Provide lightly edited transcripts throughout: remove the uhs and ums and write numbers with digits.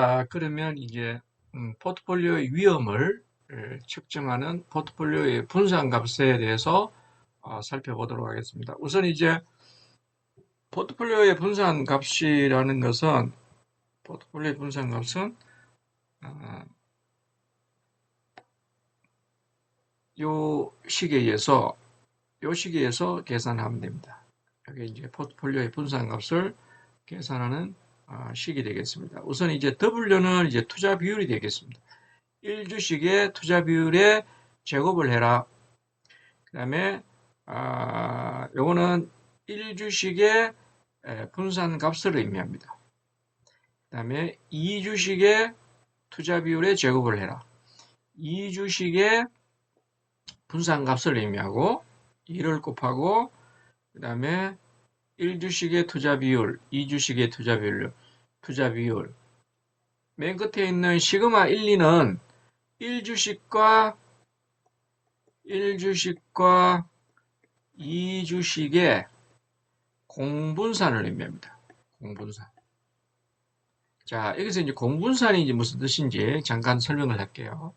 자, 그러면 이제 포트폴리오의 위험을 측정하는 포트폴리오의 분산값에 대해서 살펴보도록 하겠습니다. 우선 이제 포트폴리오의 분산값이라는 것은 포트폴리오의 분산값은 요 식에 의해서 계산하면 됩니다. 여기 이제 포트폴리오의 분산값을 계산하는 식이 되겠습니다. 우선 이제 W는 이제 투자 비율이 되겠습니다. 1주식의 투자 비율에 제곱을 해라. 그 다음에 요거는 1주식의 분산값을 의미합니다. 그 다음에 2주식의 투자 비율에 제곱을 해라. 2주식의 분산값을 의미하고 2를 곱하고 그 다음에 1주식의 투자 비율, 2주식의 투자 비율. 맨 끝에 있는 시그마 1, 2는 1주식과 2주식의 공분산을 의미합니다. 공분산. 자, 여기서 이제 공분산이 이제 무슨 뜻인지 잠깐 설명을 할게요.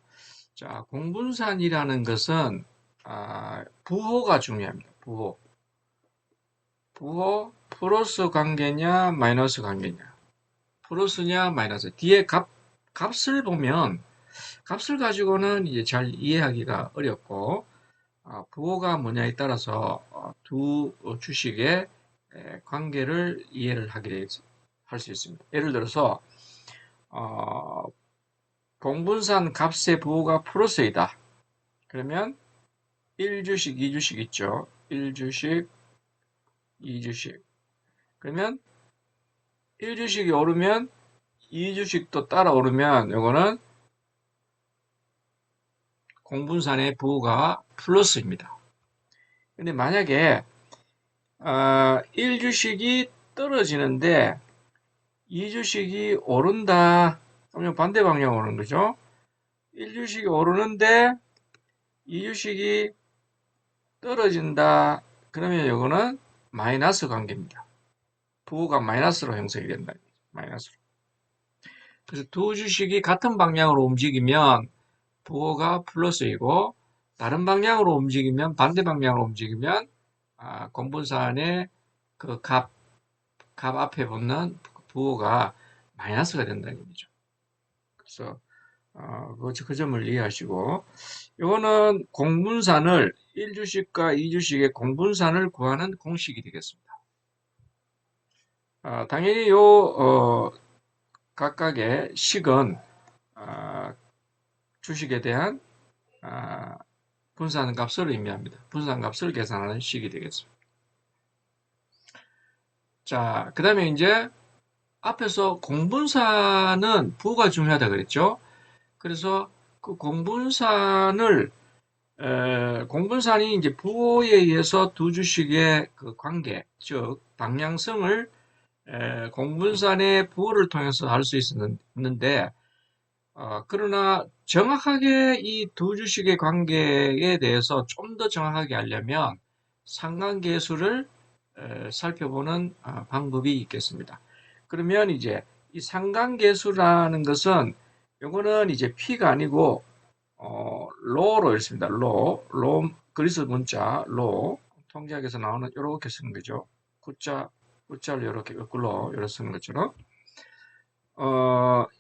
자, 공분산이라는 것은 부호가 중요합니다. 부호 플러스 관계냐 마이너스 관계냐. 플러스냐 마이너스. 뒤에 값을 보면 값을 가지고는 이제 잘 이해하기가 어렵고 부호가 뭐냐에 따라서 두 주식의 관계를 이해를 할 수 있습니다. 예를 들어서 공분산 값의 부호가 플러스이다. 그러면 1주식, 2주식 있죠. 1주식, 2주식. 그러면 1주식이 오르면 2주식도 따라 오르면 이거는 공분산의 부호가 플러스입니다. 근데 만약에 1주식이 떨어지는데 2주식이 오른다. 그러면 반대 방향으로 오는 거죠. 1주식이 오르는데 2주식이 떨어진다. 그러면 이거는 마이너스 관계입니다. 부호가 마이너스로 형성이 된다. 마이너스로. 그래서 두 주식이 같은 방향으로 움직이면 부호가 플러스이고 다른 방향으로 움직이면 반대 방향으로 움직이면 공분산의 그 값 앞에 붙는 부호가 마이너스가 된다는 얘기죠. 그래서 그 점을 이해하시고 이거는 공분산을 1주식과 2주식의 공분산을 구하는 공식이 되겠습니다. 당연히 각각의 식은 주식에 대한 분산값을 의미합니다. 분산값을 계산하는 식이 되겠습니다. 자, 그 다음에 이제 앞에서 공분산은 부호가 중요하다 그랬죠. 그래서 그 공분산이 이제 부호에 의해서 두 주식의 그 관계, 즉 방향성을 공분산의 부호를 통해서 알 수 있는데 그러나 정확하게 이 두 주식의 관계에 대해서 좀 더 정확하게 알려면 상관계수를 살펴보는 방법이 있겠습니다. 그러면 이제 이 상관계수라는 것은 요거는 이제 P가 아니고 로로 읽습니다. 로 그리스 문자 로 통계학에서 나오는 이렇게 쓰는 거죠. 구자를 이렇게 거꾸로 이렇게 쓰는 것처럼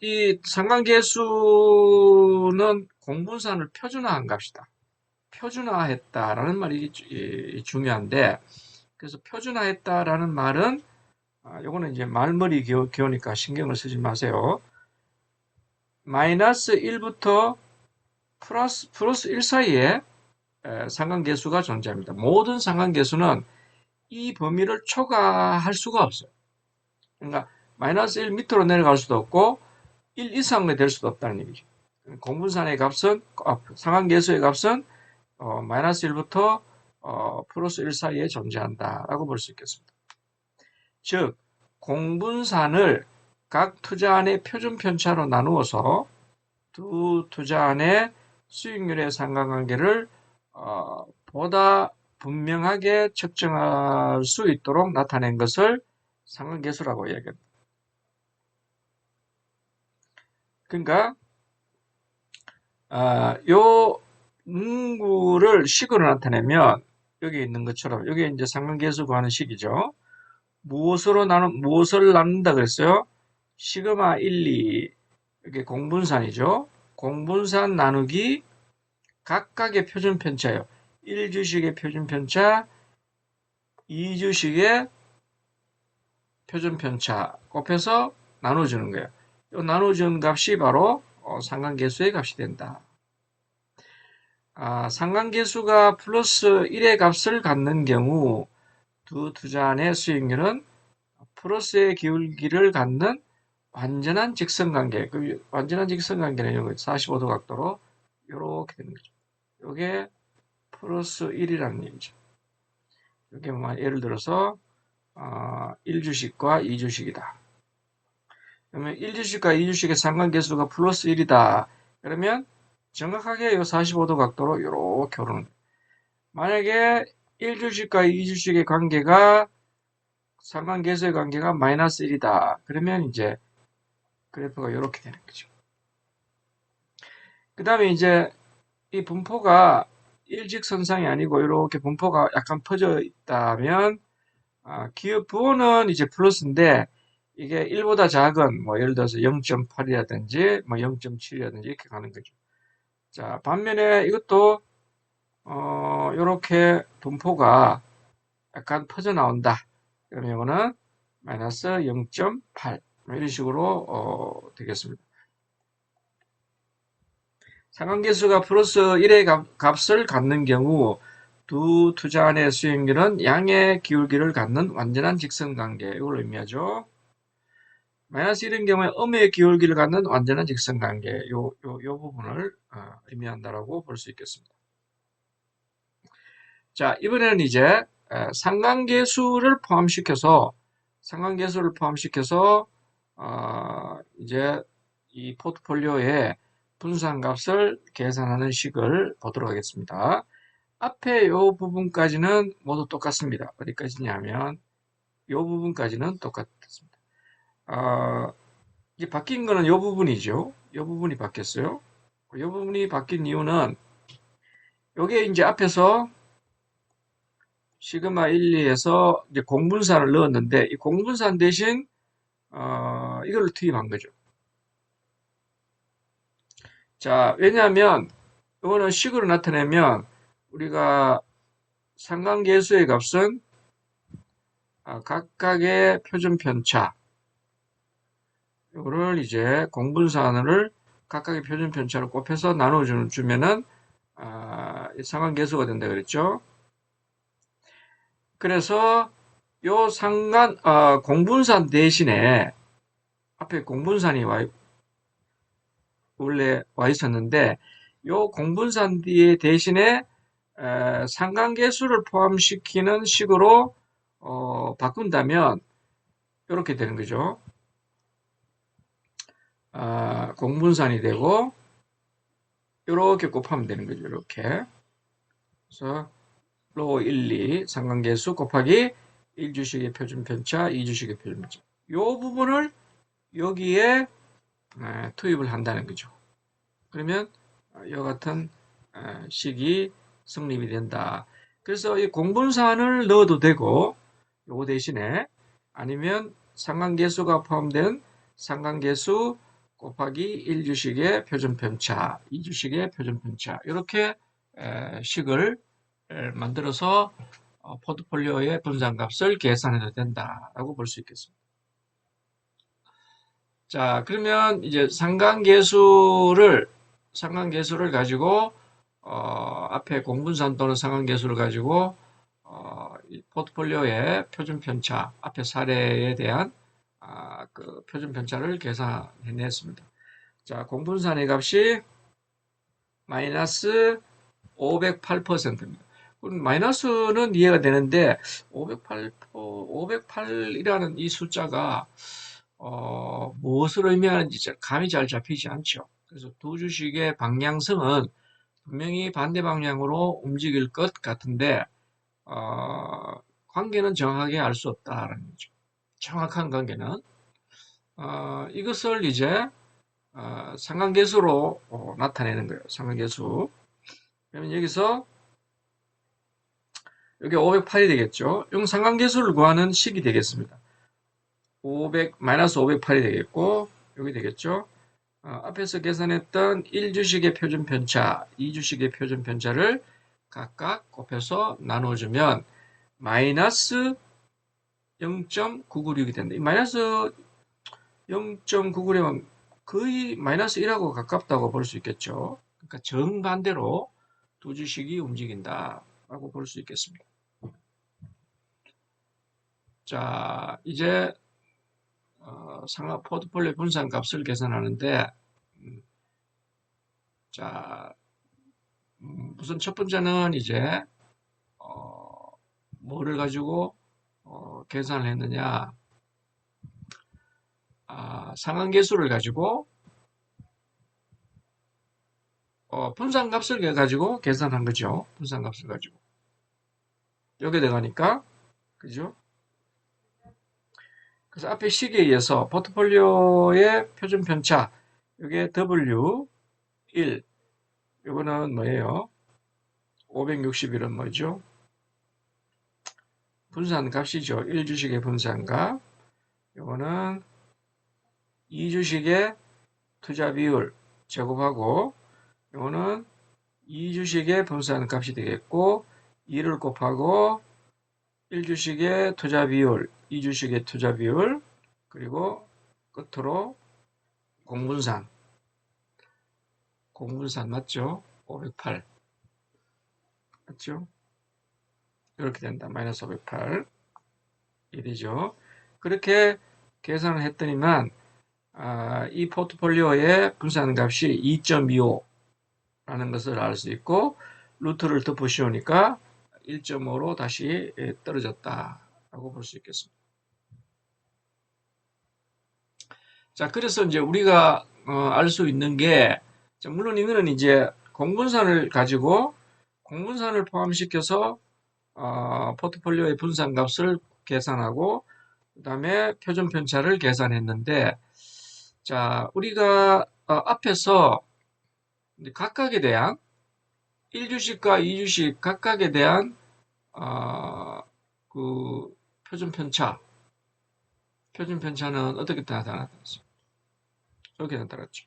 이 상관계수는 공분산을 표준화한 값이다. 표준화했다라는 말이 중요한데 그래서 표준화했다라는 말은 요거는 이제 말머리 기호니까 신경을 쓰지 마세요. 마이너스 1부터 플러스 1 사이에 상관계수가 존재합니다. 모든 상관계수는 이 범위를 초과할 수가 없어요. 그러니까 마이너스 1 밑으로 내려갈 수도 없고 1 이상이 될 수도 없다는 얘기죠. 공분산의 값은 상관계수의 값은 마이너스 1부터 플러스 1 사이에 존재한다라고 볼 수 있겠습니다. 즉 공분산을 각 투자안의 표준 편차로 나누어서 두 투자안의 수익률의 상관관계를 보다 분명하게 측정할 수 있도록 나타낸 것을 상관계수라고 이야기합니다. 그러니까 요 문구를 식으로 나타내면 여기 있는 것처럼 여기 이제 상관계수 구하는 식이죠. 무엇을 나눈다 그랬어요? 시그마 1, 2 이게 공분산이죠. 공분산 나누기 각각의 표준편차예요. 1주식의 표준편차, 2주식의 표준편차 곱해서 나눠주는 거예요. 이 나눠주는 값이 바로 상관계수의 값이 된다. 상관계수가 플러스 1의 값을 갖는 경우 두 투자안의 수익률은 플러스의 기울기를 갖는 완전한 직선관계. 그 완전한 직선관계는 이거 45도 각도로 이렇게 되는 거죠. 이게 플러스 1이라는 얘기죠. 이게 예를 들어서 1주식과 2주식이다. 그러면 1주식과 2주식의 상관계수가 플러스 1이다. 그러면 정확하게 이 45도 각도로 이렇게 오르는 거예요. 만약에 1주식과 2주식의 관계가 상관계수의 관계가 마이너스 1이다. 그러면 이제 그래프가 이렇게 되는 거죠. 그 다음에 이제 이 분포가 일직선상이 아니고 이렇게 분포가 약간 퍼져 있다면 기업 부호는 이제 플러스인데 이게 1보다 작은 뭐 예를 들어서 0.8이라든지 뭐 0.7이라든지 이렇게 가는 거죠. 자, 반면에 이것도 이렇게 분포가 약간 퍼져 나온다. 그러면 이거는 마이너스 0.8 이런 식으로 되겠습니다. 상관계수가 플러스 1의 값을 갖는 경우 두 투자안의 수익률은 양의 기울기를 갖는 완전한 직선관계 이걸 의미하죠. 마이너스 1인 경우에 음의 기울기를 갖는 완전한 직선관계 요 부분을 의미한다라고 볼 수 있겠습니다. 자, 이번에는 이제 상관계수를 포함시켜서 이제 이 포트폴리오의 분산값을 계산하는 식을 보도록 하겠습니다. 앞에 이 부분까지는 모두 똑같습니다. 어디까지냐면 이 부분까지는 똑같습니다. 이제 바뀐 거는 이 부분이죠. 이 부분이 바뀌었어요. 이 부분이 바뀐 이유는 이게 이제 앞에서 시그마 1, 2에서 이제 공분산을 넣었는데 이 공분산 대신 이걸 투입한 거죠. 자, 왜냐하면 이거는 식으로 나타내면 우리가 상관계수의 값은 각각의 표준편차 이거를 이제 공분산을 각각의 표준편차로 곱해서 나눠주면은 상관계수가 된다 그랬죠. 그래서 요 공분산 대신에 앞에 공분산이 원래 와 있었는데 요 공분산 뒤에 대신에 상관계수를 포함시키는 식으로 바꾼다면 이렇게 되는 거죠. 공분산이 되고 이렇게 곱하면 되는 거죠. 이렇게. 그래서 로 1, 2 상관계수 곱하기 1주식의 표준편차, 2주식의 표준편차. 이 부분을 여기에 투입을 한다는 거죠. 그러면 이와 같은 식이 성립이 된다. 그래서 이 공분산을 넣어도 되고 요거 대신에 아니면 상관계수가 포함된 상관계수 곱하기 1주식의 표준편차, 2주식의 표준편차 이렇게 식을 만들어서 포트폴리오의 분산값을 계산해도 된다라고 볼 수 있겠습니다. 자, 그러면 이제 상관계수를 가지고 앞에 공분산 또는 상관계수를 가지고 이 포트폴리오의 표준편차 앞에 사례에 대한 그 표준편차를 계산해냈습니다. 자, 공분산의 값이 마이너스 508%입니다. 마이너스는 이해가 되는데 508이라는 이 숫자가 무엇을 의미하는지 감이 잘 잡히지 않죠. 그래서 두 주식의 방향성은 분명히 반대 방향으로 움직일 것 같은데 관계는 정확하게 알 수 없다라는 거죠. 정확한 관계는 이것을 이제 상관계수로 나타내는 거예요. 상관계수. 그러면 여기서 여기 508이 되겠죠. 용 상관계수를 구하는 식이 되겠습니다. 500, 마이너스 508이 되겠고, 여기 되겠죠. 앞에서 계산했던 1주식의 표준 편차, 2주식의 표준 편차를 각각 곱해서 나눠주면 마이너스 0.996이 된다. 이 마이너스 0.996은 거의 마이너스 1하고 가깝다고 볼 수 있겠죠. 그러니까 정반대로 두 주식이 움직인다라고 볼 수 있겠습니다. 자, 이제 상하 포트폴리오 분산 값을 계산하는데, 자, 우선 첫 번째는 이제 뭐를 가지고 계산을 했느냐? 상한계수를 가지고 분산값을 가지고 계산한 거죠. 분산값을 가지고. 여기에 들어가니까, 그죠? 그래서 앞에 식에 의해서 포트폴리오의 표준 편차, 이게 W1, 이거는 뭐예요? 561은 뭐죠? 분산값이죠. 1주식의 분산값. 이거는 2주식의 투자 비율 제곱하고, 이거는 2주식의 분산값이 되겠고, 2를 곱하고 1주식의 투자 비율, 2주식의 투자 비율, 그리고 끝으로 공분산. 공분산 맞죠? 508. 맞죠? 이렇게 된다. 마이너스 508. 1이죠. 그렇게 계산을 했더니만, 이 포트폴리오의 분산값이 2.25라는 것을 알 수 있고, 루트를 덮어 씌우니까 1.5로 다시 떨어졌다라고 볼 수 있겠습니다. 자, 그래서 이제 우리가 알 수 있는 게, 물론 이거는 이제 공분산을 가지고 공분산을 포함시켜서 포트폴리오의 분산값을 계산하고 그 다음에 표준 편차를 계산했는데, 자, 우리가 앞에서 각각에 대한 1주식과 2주식 각각에 대한 그 표준 편차는 어떻게 나타났습니까? 이렇게 나타났죠.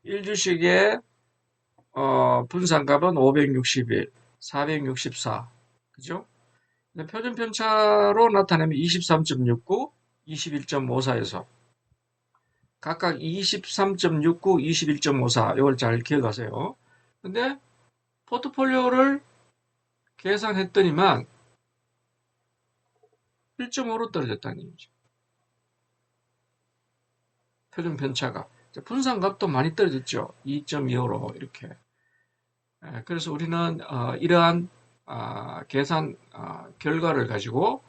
1주식의 분산값은 561, 464, 그죠? 표준 편차로 나타내면 23.69, 21.54에서 각각 23.69, 21.54 이걸 잘 기억하세요. 근데 포트폴리오를 계산했더니만 1.5로 떨어졌다는 얘기죠. 표준 편차가. 분산값도 많이 떨어졌죠. 2.25로 이렇게. 그래서 우리는 이러한 계산 결과를 가지고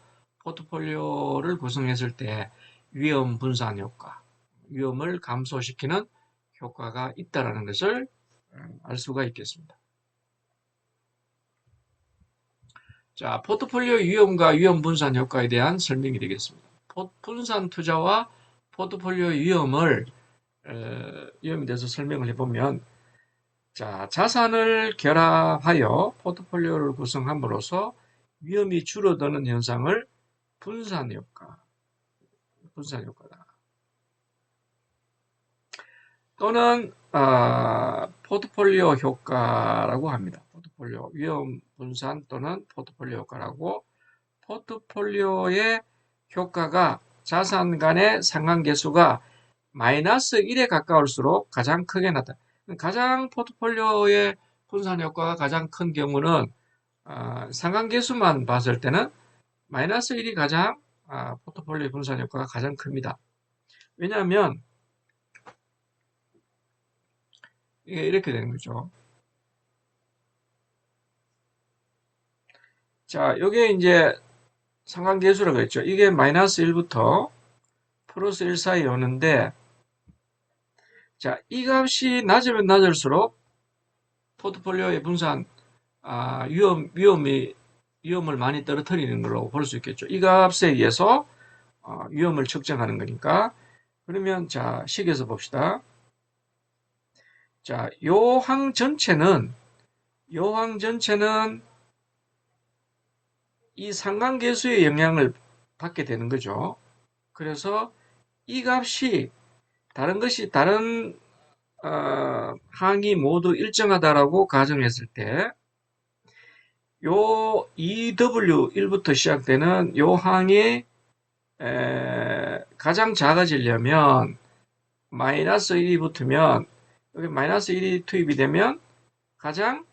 포트폴리오를 구성했을 때 위험 분산 효과, 위험을 감소시키는 효과가 있다는 것을 알 수가 있겠습니다. 자, 포트폴리오 위험과 위험 분산 효과에 대한 설명이 되겠습니다. 분산 투자와 포트폴리오 위험에 대해서 설명을 해보면, 자, 자산을 결합하여 포트폴리오를 구성함으로써 위험이 줄어드는 현상을 분산 효과다. 또는 포트폴리오 효과라고 합니다. 포트폴리오 위험 분산 또는 포트폴리오 효과라고, 포트폴리오의 효과가 자산 간의 상관계수가 마이너스 1에 가까울수록 가장 크게 나타납니다. 가장 포트폴리오의 분산 효과가 가장 큰 경우는 상관계수만 봤을 때는 마이너스 1이 가장 포트폴리오 분산 효과가 가장 큽니다. 왜냐하면 이게 이렇게 되는 거죠. 자, 이게 이제 상관계수라고 했죠. 이게 마이너스 1부터 플러스 1 사이에 오는데, 자, 이 값이 낮으면 낮을수록 포트폴리오의 분산 위험을 많이 떨어뜨리는 걸로 볼 수 있겠죠. 이 값에 의해서 위험을 측정하는 거니까. 그러면 자, 식에서 봅시다. 자, 요항 전체는 이 상관계수의 영향을 받게 되는 거죠. 그래서 이 값이 다른 항이 모두 일정하다라고 가정했을 때 요 EW1부터 시작되는 요 항이 가장 작아지려면 마이너스 1이 붙으면 여기 마이너스 1이 투입이 되면 가장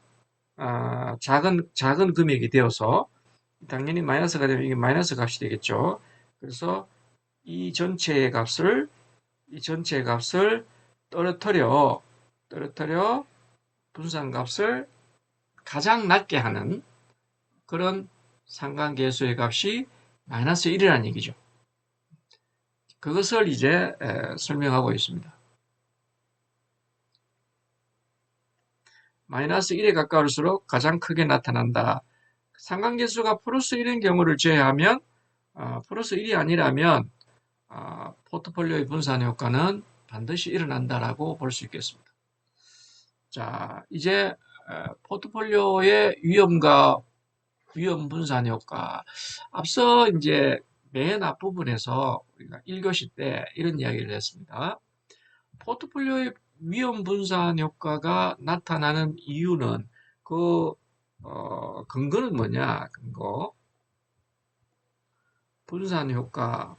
작은 금액이 되어서 당연히 마이너스가 되면 이게 마이너스 값이 되겠죠. 그래서 이 전체의 값을 떨어뜨려 분산값을 가장 낮게 하는 그런 상관계수의 값이 마이너스 1이라는 얘기죠. 그것을 이제 설명하고 있습니다. 마이너스 1에 가까울수록 가장 크게 나타난다. 상관계수가 플러스 1인 경우를 제외하면 플러스 1이 아니라면 포트폴리오의 분산 효과는 반드시 일어난다라고 볼 수 있겠습니다. 자, 이제 포트폴리오의 위험과 위험 분산 효과. 앞서 이제 맨 앞부분에서 우리가 1교시 때 이런 이야기를 했습니다. 포트폴리오의 위험 분산 효과가 나타나는 이유는 근거는 뭐냐? 분산 효과의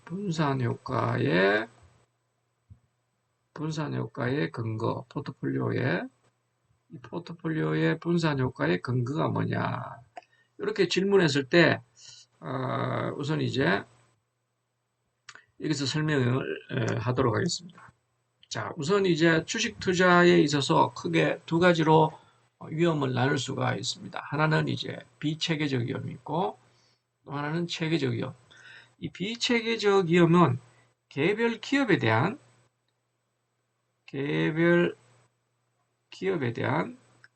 근거, 포트폴리오의 분산 효과의 근거가 뭐냐? 이렇게 질문했을 때 우선 이제 여기서 설명을 하도록 하겠습니다. 자, 우선 이제 주식 투자에 있어서 크게 두 가지로 위험을 나눌 수가 있습니다. 하나는 이제 비체계적 위험이 있고 또 하나는 체계적 위험. 이 비체계적 위험은 개별 기업에 대한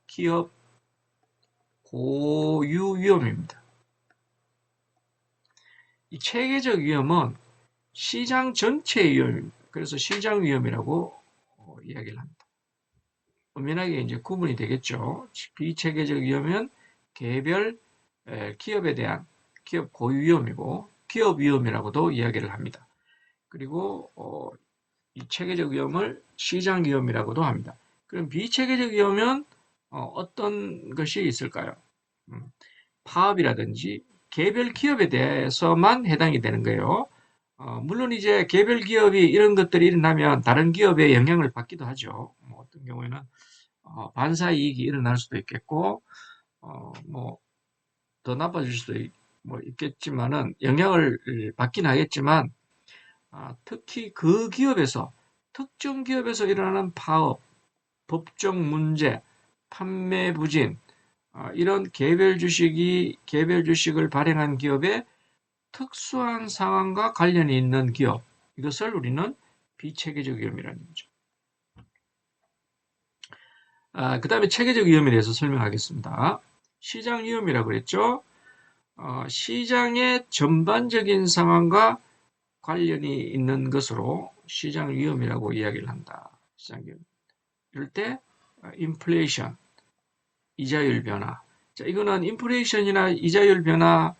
기업 고유 위험입니다. 이 체계적 위험은 시장 전체의 위험입니다. 그래서 시장 위험이라고 이야기를 합니다. 엄연하게 이제 구분이 되겠죠. 비체계적 위험은 개별 기업에 대한 기업 고유 위험이고 기업 위험이라고도 이야기를 합니다. 그리고 이 체계적 위험을 시장 위험이라고도 합니다. 그럼 비체계적 위험은 어떤 것이 있을까요? 파업이라든지 개별 기업에 대해서만 해당이 되는 거예요. 물론 이제 개별 기업이 이런 것들이 일어나면 다른 기업에 영향을 받기도 하죠. 뭐 어떤 경우에는 반사 이익이 일어날 수도 있겠고, 뭐 더 나빠질 수도 있겠지만은 영향을 받긴 하겠지만, 특히 그 기업에서 특정 기업에서 일어나는 파업, 법적 문제, 판매 부진, 이런 개별 주식을 발행한 기업의 특수한 상황과 관련이 있는 기업, 이것을 우리는 비체계적 위험이라는 거죠. 그 다음에 체계적 위험에 대해서 설명하겠습니다. 시장 위험이라고 그랬죠. 시장의 전반적인 상황과 관련이 있는 것으로 시장 위험이라고 이야기를 한다. 시장 위험. 이럴 때 인플레이션, 이자율 변화. 자, 이거는 인플레이션이나 이자율 변화,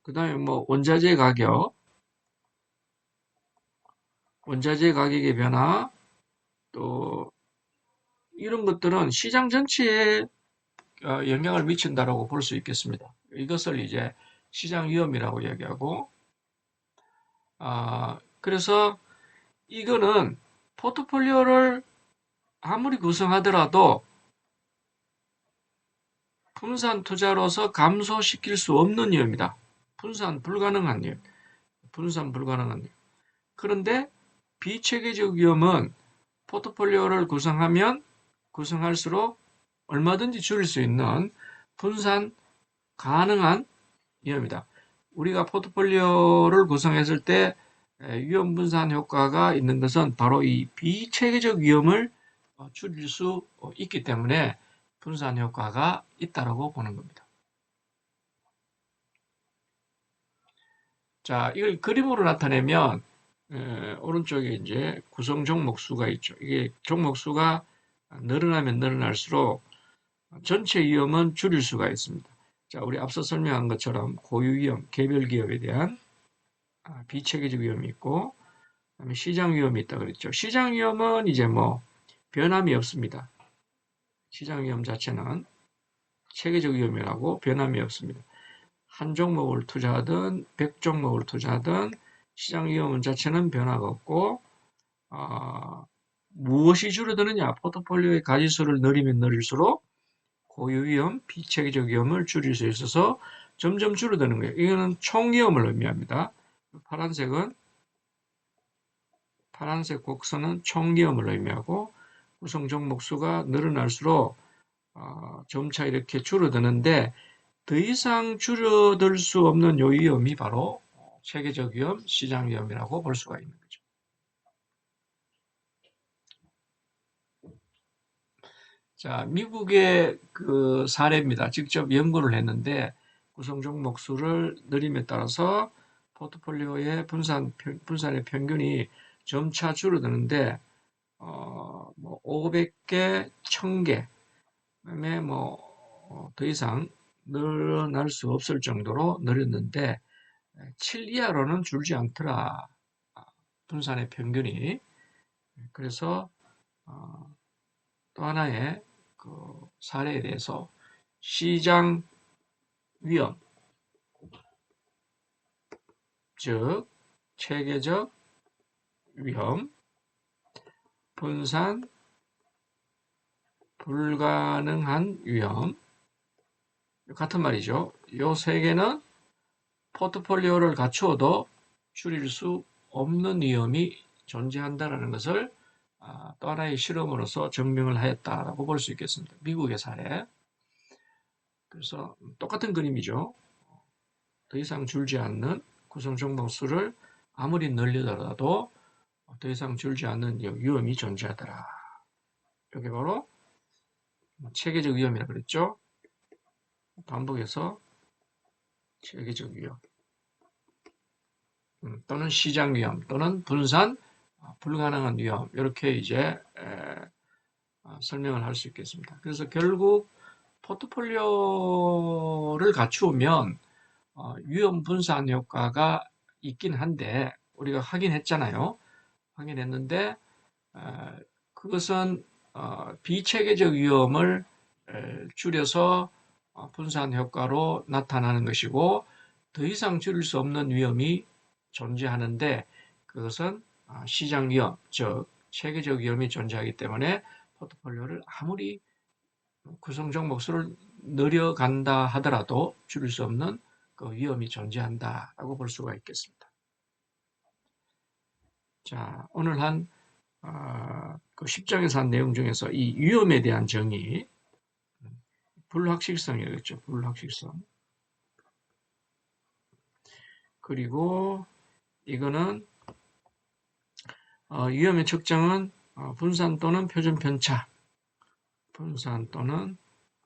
그 다음에 뭐 원자재 가격의 변화, 또 이런 것들은 시장 전체에 영향을 미친다라고 볼 수 있겠습니다. 이것을 이제 시장 위험이라고 이야기하고, 그래서 이거는 포트폴리오를 아무리 구성하더라도 분산 투자로서 감소시킬 수 없는 위험이다. 분산 불가능한 위험. 그런데 비체계적 위험은 포트폴리오를 구성할수록 얼마든지 줄일 수 있는 분산 가능한 위험이다. 우리가 포트폴리오를 구성했을 때 위험 분산 효과가 있는 것은 바로 이 비체계적 위험을 줄일 수 있기 때문에 분산 효과가 있다고 보는 겁니다. 자, 이걸 그림으로 나타내면 오른쪽에 이제 구성 종목수가 있죠. 이게 종목수가 늘어나면 늘어날수록 전체 위험은 줄일 수가 있습니다. 자, 우리 앞서 설명한 것처럼 고유 위험, 개별 기업에 대한 비체계적 위험이 있고, 그다음에 시장 위험이 있다 그랬죠. 시장 위험은 이제 뭐 변함이 없습니다. 시장 위험 자체는 체계적 위험이라고 변함이 없습니다. 한 종목을 투자하든 100종목을 투자하든 시장 위험 자체는 변화가 없고 무엇이 줄어드느냐? 포트폴리오의 가지수를 늘리면 늘릴수록 고유 위험, 비체계적 위험을 줄일 수 있어서 점점 줄어드는 거예요. 이거는 총 위험을 의미합니다. 파란색 곡선은 총 위험을 의미하고 구성 종목 수가 늘어날수록 점차 이렇게 줄어드는데 더 이상 줄어들 수 없는 요 위험이 바로 체계적 위험, 시장 위험이라고 볼 수가 있는 거죠. 자, 미국의 그 사례입니다. 직접 연구를 했는데 구성 종목 수를 늘림에 따라서 포트폴리오의 분산의 평균이 점차 줄어드는데 뭐 500개, 1000개, 그다음에 뭐 더 이상 늘어날 수 없을 정도로 늘었는데 7 이하로는 줄지 않더라. 분산의 평균이. 그래서 또 하나의 그 사례에 대해서 시장 위험, 즉 체계적 위험, 분산 불가능한 위험, 같은 말이죠. 이 세 개는 포트폴리오를 갖추어도 줄일 수 없는 위험이 존재한다는 것을 또 하나의 실험으로서 증명을 하였다라고 볼 수 있겠습니다. 미국의 사례. 그래서 똑같은 그림이죠. 더 이상 줄지 않는 구성 종목 수를 아무리 늘리더라도 더 이상 줄지 않는 위험이 존재하더라. 이게 바로 체계적 위험이라고 그랬죠. 반복해서 체계적 위험 또는 시장 위험 또는 분산 불가능한 위험 이렇게 이제 설명을 할 수 있겠습니다. 그래서 결국 포트폴리오를 갖추면 위험 분산 효과가 있긴 한데 우리가 확인했잖아요. 확인했는데 그것은 비체계적 위험을 줄여서 분산 효과로 나타나는 것이고 더 이상 줄일 수 없는 위험이 존재하는데 그것은 시장 위험, 즉 체계적 위험이 존재하기 때문에 포트폴리오를 아무리 구성 종목 수를 늘려간다 하더라도 줄일 수 없는 그 위험이 존재한다라고 볼 수가 있겠습니다. 자, 오늘 그 10장에서 한 내용 중에서 이 위험에 대한 정의, 불확실성이겠죠. 불확실성. 그리고 이거는 위험의 측정은 분산 또는 표준 편차. 분산 또는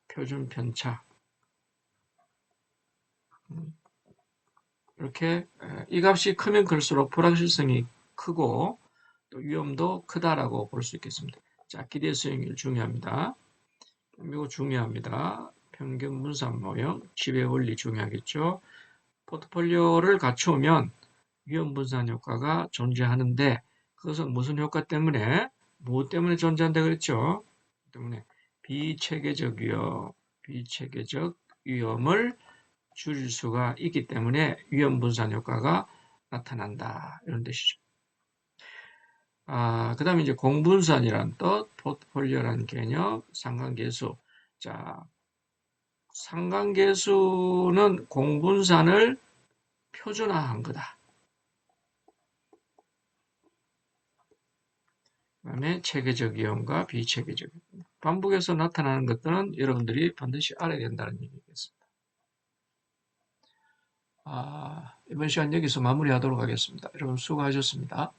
표준 편차. 이렇게 이 값이 크면 클수록 불확실성이 크고 또 위험도 크다라고 볼 수 있겠습니다. 자, 기대 수익률 중요합니다. 이거 중요합니다. 평균 분산 모형, 지배 원리 중요하겠죠. 포트폴리오를 갖추면 위험 분산 효과가 존재하는데 그것은 무슨 효과 때문에 무엇 때문에 존재한다 그랬죠? 때문에 비체계적 위험을 줄일 수가 있기 때문에 위험 분산 효과가 나타난다 이런 뜻이죠. 그 다음에 이제 공분산이란 뜻, 포트폴리오라는 개념, 상관계수. 자, 상관계수는 공분산을 표준화한 거다. 그 다음에 체계적 위험과 비체계적 위험. 반복해서 나타나는 것들은 여러분들이 반드시 알아야 된다는 얘기겠습니다. 이번 시간 여기서 마무리하도록 하겠습니다. 여러분 수고하셨습니다.